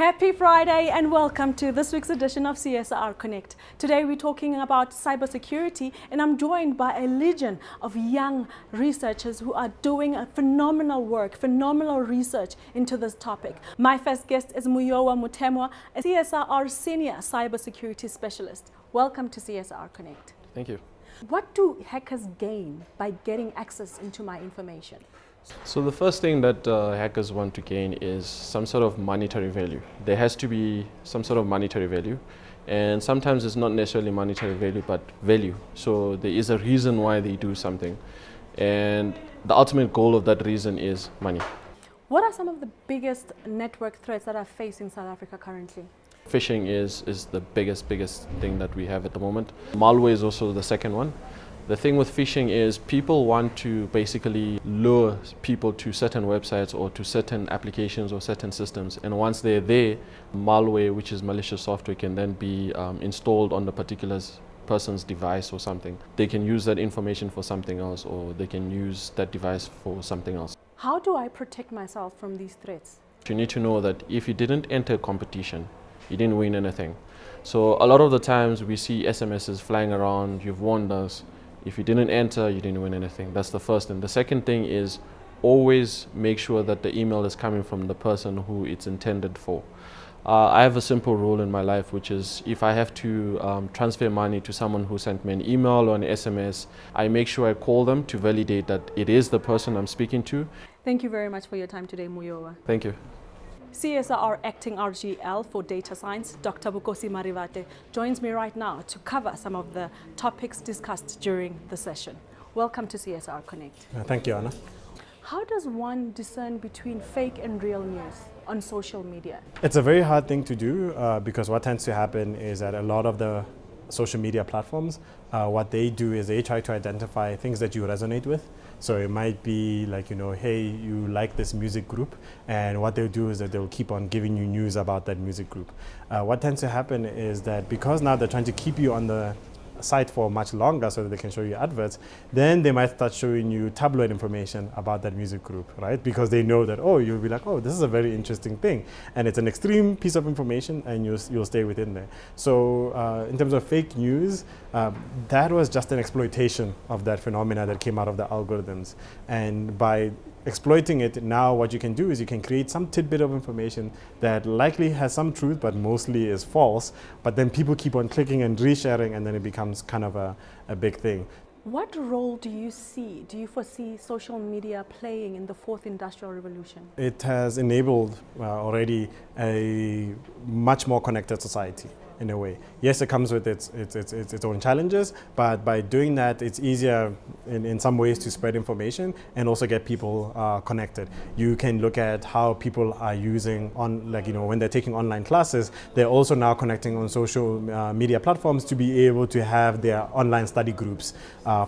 Happy Friday and welcome to this week's edition of CSR Connect. Today we're talking about cybersecurity and I'm joined by a legion of young researchers who are doing a phenomenal work, phenomenal research into this topic. My first guest is Muyowa Mutemwa, a CSR Senior Cybersecurity Specialist. Welcome to CSR Connect. Thank you. What do hackers gain by getting access into my information? So the first thing that hackers want to gain is some sort of monetary value. There has to be some sort of monetary value, and sometimes it's not necessarily monetary value but value. So there is a reason why they do something, and the ultimate goal of that reason is money. What are some of the biggest network threats that are facing South Africa currently? Phishing is the biggest thing that we have at the moment. Malware is also the second one. The thing with phishing is people want to basically lure people to certain websites or to certain applications or certain systems, and once they're there, malware, which is malicious software, can then be installed on the particular person's device or something. They can use that information for something else, or they can use that device for something else. How do I protect myself from these threats? You need to know that if you didn't enter a competition, you didn't win anything. So a lot of the times we see SMSs flying around, you've won us. If you didn't enter, you didn't win anything. That's the first thing. The second thing is always make sure that the email is coming from the person who it's intended for. I have a simple rule in my life, which is if I have to transfer money to someone who sent me an email or an SMS, I make sure I call them to validate that it is the person I'm speaking to. Thank you very much for your time today, Muyowa. Thank you. CSR Acting RGL for Data Science, Dr. Bukosi Marivate, joins me right now to cover some of the topics discussed during the session. Welcome to CSR Connect. Thank you, Anna. How does one discern between fake and real news on social media? It's a very hard thing to do because what tends to happen is that a lot of the social media platforms, what they do is they try to identify things that you resonate with. So it might be like, hey, you like this music group, and what they'll do is that they'll keep on giving you news about that music group. What tends to happen is that because now they're trying to keep you on the site for much longer so that they can show you adverts, then they might start showing you tabloid information about that music group, right? Because they know that, oh, you'll be like, oh, this is a very interesting thing. And it's an extreme piece of information and you'll stay within there. So in terms of fake news, that was just an exploitation of that phenomena that came out of the algorithms. And by exploiting it, now what you can do is you can create some tidbit of information that likely has some truth but mostly is false, but then people keep on clicking and resharing, and then it becomes kind of a big thing. What role do you foresee social media playing in the fourth industrial revolution? It has enabled already a much more connected society. In a way, yes, it comes with its own challenges, but by doing that, it's easier in some ways to spread information and also get people connected. You can look at how people are using when they're taking online classes, they're also now connecting on social media platforms to be able to have their online study groups,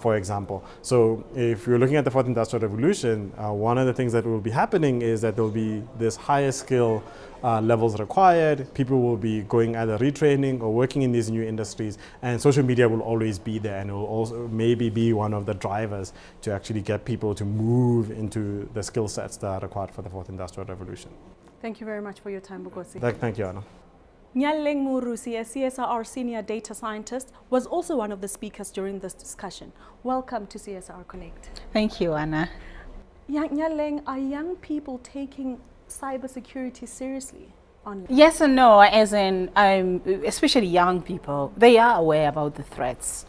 for example. So if you're looking at the fourth industrial revolution, one of the things that will be happening is that there'll be this higher skill levels required. People will be going either retraining or working in these new industries, and social media will always be there, and it will also maybe be one of the drivers to actually get people to move into the skill sets that are required for the fourth industrial revolution. Thank you very much for your time, Bukosi. Thank you, Anna. Nyaleng Murusi, a CSR Senior Data Scientist, was also one of the speakers during this discussion. Welcome to CSR Connect. Thank you, Anna. Nyaleng, are young people taking cybersecurity seriously online? Yes and no, as in especially young people, they are aware about the threats.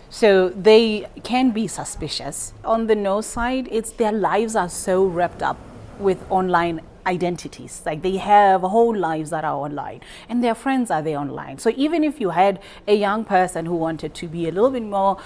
So they can be suspicious. On the no side, it's their lives are so wrapped up with online identities. Like they have whole lives that are online and their friends are there online. So even if you had a young person who wanted to be a little bit more,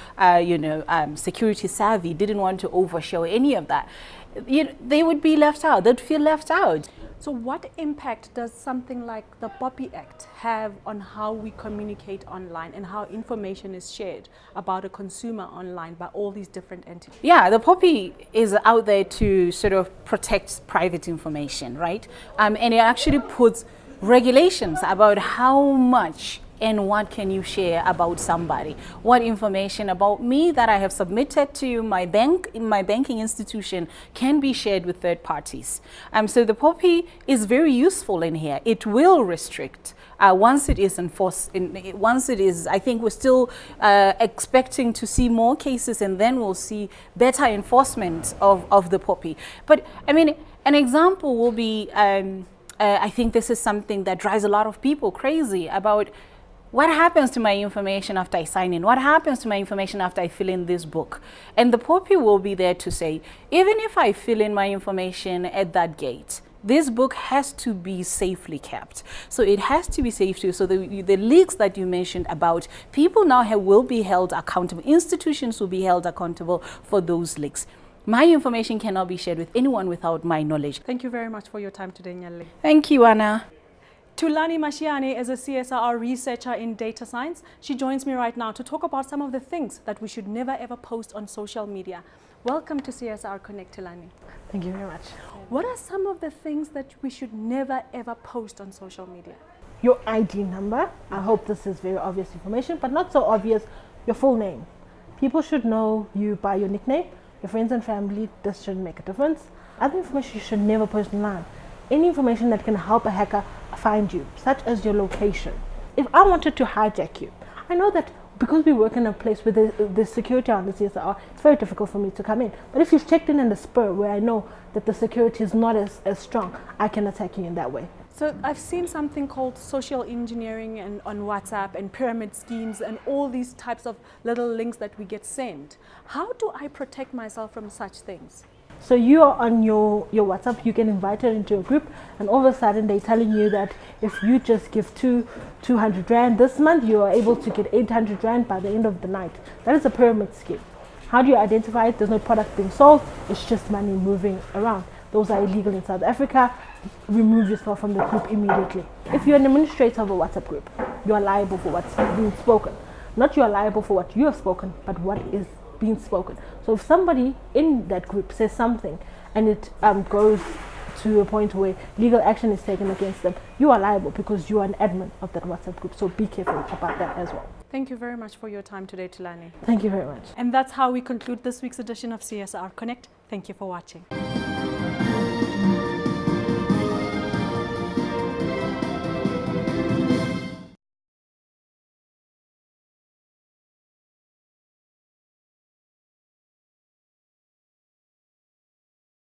security savvy, didn't want to overshow any of that, they would be left out. They'd feel left out. So what impact does something like the POPI Act have on how we communicate online and how information is shared about a consumer online by all these different entities? Yeah, the POPI is out there to sort of protect private information, right? And it actually puts regulations about how much and what can you share about somebody? What information about me that I have submitted to my bank in my banking institution can be shared with third parties? So the POPI is very useful in here. It will restrict once it is enforced. Once it is, I think we're still expecting to see more cases, and then we'll see better enforcement of the POPI. But I mean, an example will be, I think this is something that drives a lot of people crazy about what happens to my information after I sign in? What happens to my information after I fill in this book? And the POPI will be there to say, even if I fill in my information at that gate, this book has to be safely kept. So it has to be safe too. So the leaks that you mentioned about, people now will be held accountable. Institutions will be held accountable for those leaks. My information cannot be shared with anyone without my knowledge. Thank you very much for your time today, Nyali. Thank you, Anna. Tulani Mashiane is a CSR researcher in data science. She joins me right now to talk about some of the things that we should never ever post on social media. Welcome to CSR Connect, Tulani. Thank you very much. What are some of the things that we should never ever post on social media? Your ID number. I hope this is very obvious information, but not so obvious. Your full name. People should know you by your nickname. Your friends and family, this shouldn't make a difference. Other information you should never post online. Any information that can help a hacker find you, such as your location. If I wanted to hijack you, I know that because we work in a place with the security on the CSR, it's very difficult for me to come in. But if you've checked in the spur where I know that the security is not as strong, I can attack you in that way. So I've seen something called social engineering and on WhatsApp and pyramid schemes and all these types of little links that we get sent. How do I protect myself from such things? So you are on your WhatsApp, you get invited into a group, and all of a sudden they're telling you that if you just give 200 Rand this month, you are able to get 800 Rand by the end of the night. That is a pyramid scheme. How do you identify it? There's no product being sold, it's just money moving around. Those are illegal in South Africa. Remove yourself from the group immediately. If you're an administrator of a WhatsApp group, you are liable for what's being spoken. Not you are liable for what you have spoken, but what is being spoken. So if somebody in that group says something and it goes to a point where legal action is taken against them, you are liable because you are an admin of that WhatsApp group. So be careful about that as well. Thank you very much for your time today, Tulani. Thank you very much. And that's how we conclude this week's edition of CSR Connect. Thank you for watching.